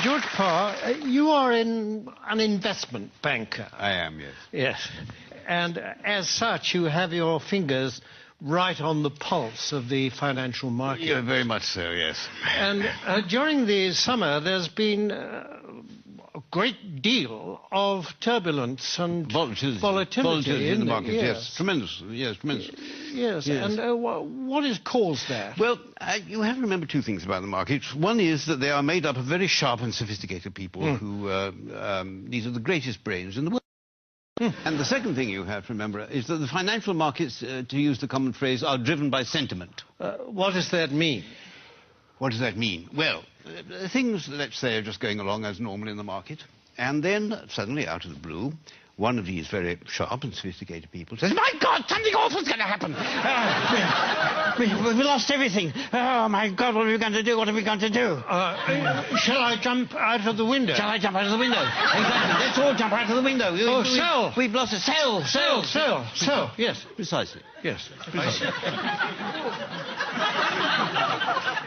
George Parr, you are an investment banker. I am, yes. Yes. And as such, you have your fingers right on the pulse of the financial market. Yeah, very much so, yes. And during the summer, there's been a great deal of turbulence and volatility in the market, yes. Tremendous, yes, tremendous. Yes, and what is caused that? Well, you have to remember two things about the markets. One is that they are made up of very sharp and sophisticated people who, these are the greatest brains in the world. And the second thing you have to remember is that the financial markets, to use the common phrase, are driven by sentiment. What does that mean? What does that mean? Well, things, let's say, are just going along as normal in the market, and then suddenly, out of the blue, one of these very sharp and sophisticated people says, "My God, something awful's going to happen! We lost everything! Oh, my God, what are we going to do? What are we going to do?" Shall I jump out of the window? Shall I jump out of the window? Exactly. Let's all jump out of the window. Sell! We've lost a sell! Yes. Precisely. Yes. Precisely.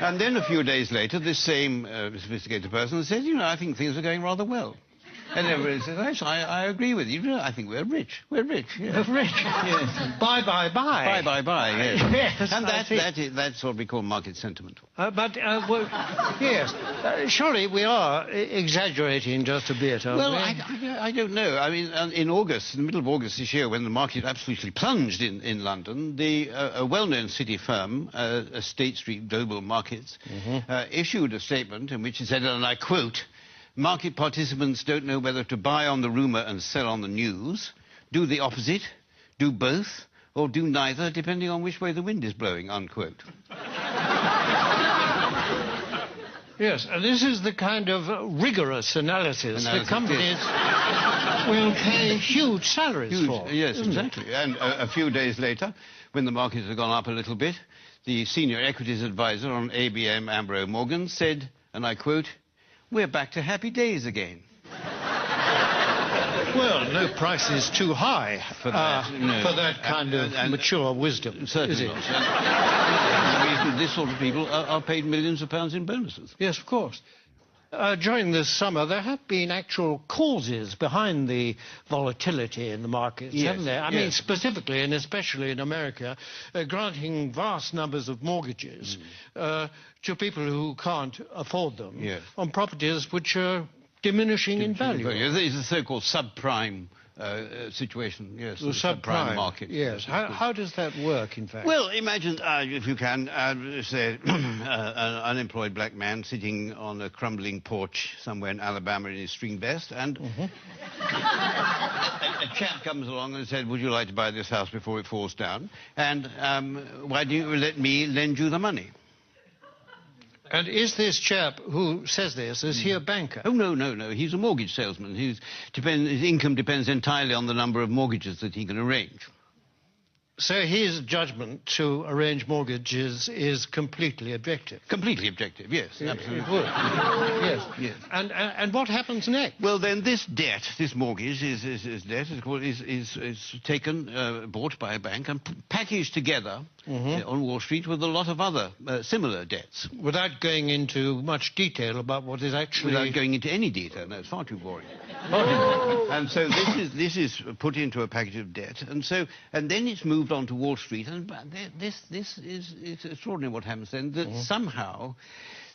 And then a few days later, this same sophisticated person says, "You know, I think things are going rather well." And everybody says, "Yes, I agree with you. I think we're rich. We're rich. Yes. Rich. Yes. Bye. Bye. Yes. Yes, and that's what we call market sentiment. Yes. Surely we are exaggerating just a bit, aren't we? I don't know. I mean, in August, in the middle of August this year, when the market absolutely plunged in London, a well-known city firm, State Street Global Markets, issued a statement in which it said, and I quote, "Market participants don't know whether to buy on the rumour and sell on the news, do the opposite, do both, or do neither, depending on which way the wind is blowing," unquote. Yes, and this is the kind of rigorous analysis that companies will pay huge salaries for. Yes, exactly. And a few days later, when the markets had gone up a little bit, the senior equities advisor on ABM AMRO Morgan said, and I quote, "We're back to happy days again." Well, no price is too high for that kind of mature wisdom, certainly is it? The reason this sort of people are paid millions of pounds in bonuses. Yes, of course. During this summer, there have been actual causes behind the volatility in the markets, haven't there? I mean, specifically and especially in America, granting vast numbers of mortgages to people who can't afford them on properties which are diminishing in value. It's the so-called subprime situation, yes. The subprime market. Yes. How does that work, in fact? Well, imagine, if you can, say, an unemployed black man sitting on a crumbling porch somewhere in Alabama in his string vest, and a chap comes along and said, "Would you like to buy this house before it falls down? And why don't you let me lend you the money?" And is this chap who says this, is he a banker? Oh, no. He's a mortgage salesman. His income depends entirely on the number of mortgages that he can arrange. So his judgment to arrange mortgages is completely objective? Completely objective, yes, absolutely. It would. Yes. And what happens next? Well, then this debt, this mortgage, is taken, bought by a bank and packaged together on Wall Street with a lot of other similar debts. Without going into much detail about what is actually... Without going into any detail, no, it's far too boring. And so this is put into a package of debt, and then it's moved on to Wall Street, and this is extraordinary what happens then, that somehow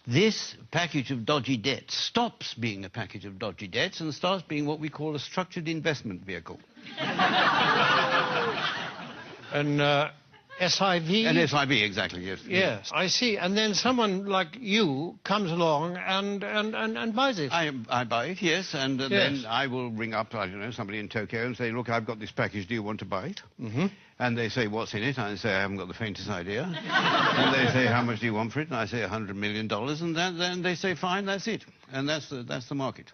this package of dodgy debts stops being a package of dodgy debts and starts being what we call a structured investment vehicle. An SIV? An SIV, exactly, yes. Yes, I see. And then someone like you comes along and buys it. I buy it, yes, and then I will ring up, I don't know, somebody in Tokyo and say, "Look, I've got this package, do you want to buy it?" And they say, "What's in it?" And I say, "I haven't got the faintest idea." And they say, "How much do you want for it?" And I say, $100 million, and then they say, "Fine, that's it." And that's the market.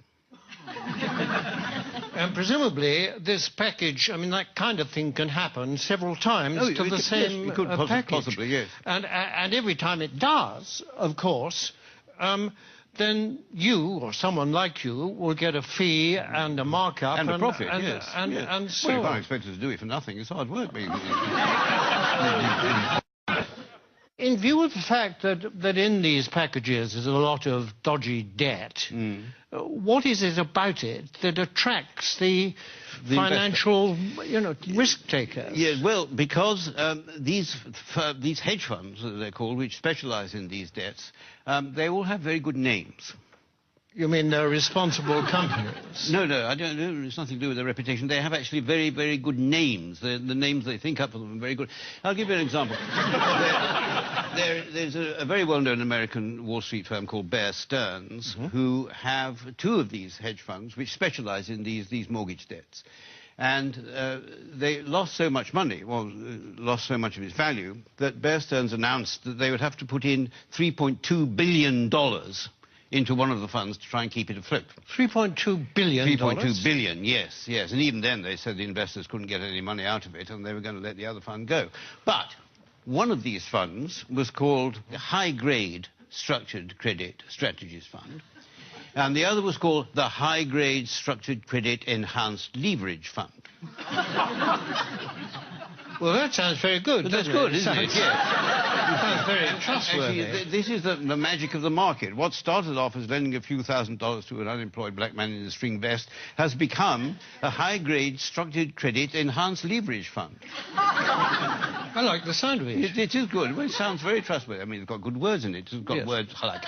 And presumably this package, I mean, that kind of thing can happen several times to the same package. Possibly, yes. And every time it does, of course, then you, or someone like you, will get a fee and a markup. And a profit, yes. And so well, you can't expect us to do it for nothing. It's hard work. In view of the fact that in these packages there's a lot of dodgy debt, what is it about it that attracts the financial, risk takers? Yeah, well, because these hedge funds, as they're called, which specialize in these debts, they all have very good names. You mean they're responsible companies? No, I don't know. It's nothing to do with their reputation. They have actually very, very good names. The names they think up for them are very good. I'll give you an example. There's a very well-known American Wall Street firm called Bear Stearns, who have two of these hedge funds which specialize in these mortgage debts. And they lost so much money, lost so much of its value, that Bear Stearns announced that they would have to put in $3.2 billion into one of the funds to try and keep it afloat. $3.2 billion? 3.2 billion, yes. And even then they said the investors couldn't get any money out of it and they were going to let the other fund go. But one of these funds was called the High Grade Structured Credit Strategies Fund, and the other was called the High Grade Structured Credit Enhanced Leverage Fund. Well, that sounds very good. That's good, isn't it? Yes. It sounds very trustworthy. Actually, this is the magic of the market. What started off as lending a few $1,000s to an unemployed black man in a string vest has become a high-grade structured credit enhanced leverage fund. I like the sound of it. It is good. Well, it sounds very trustworthy. I mean, it's got good words in it. It's got words like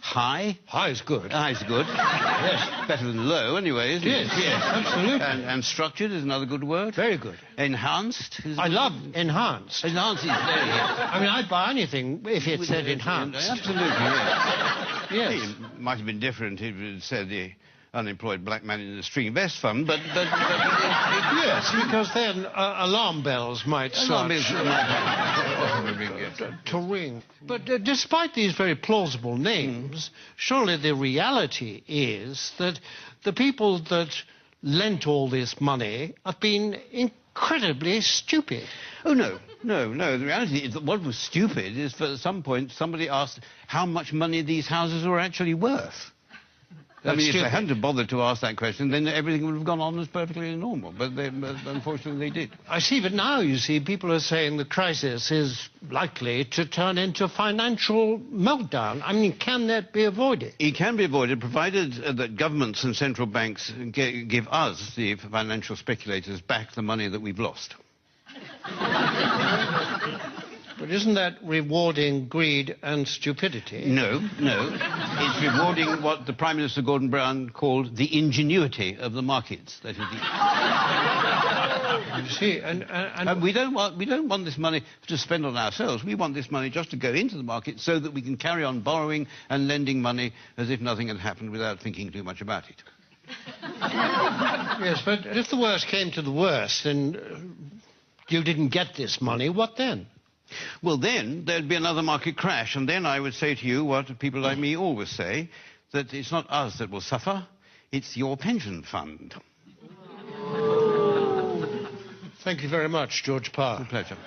high. High is good. High is good. Yes. Better than low, anyway, isn't it? Yes, absolutely. And structured is another good word. Very good. Enhanced. I love enhanced. Enhanced is very good. I mean, I'd buy anything if it said enhanced. Absolutely, yes. Yes. It might have been different if it said the unemployed black man in the string vest fund, but yes, because then alarm bells might start to ring. But despite these very plausible names, surely the reality is that the people that lent all this money have been incredibly stupid. Oh, no. The reality is that what was stupid is, at some point, somebody asked how much money these houses were actually worth. I mean, if they hadn't bothered to ask that question, then everything would have gone on as perfectly normal. But unfortunately, they did. I see, but now, you see, people are saying the crisis is likely to turn into financial meltdown. I mean, can that be avoided? It can be avoided, provided that governments and central banks give us, the financial speculators, back the money that we've lost. But isn't that rewarding greed and stupidity? No. It's rewarding what the Prime Minister Gordon Brown called the ingenuity of the markets. That is You see, and we don't want this money to spend on ourselves. We want this money just to go into the market so that we can carry on borrowing and lending money as if nothing had happened without thinking too much about it. Yes, but if the worst came to the worst and you didn't get this money, what then? Well, then there'd be another market crash, and then I would say to you what people like me always say, that it's not us that will suffer, it's your pension fund. Thank you very much, George Parr. A pleasure.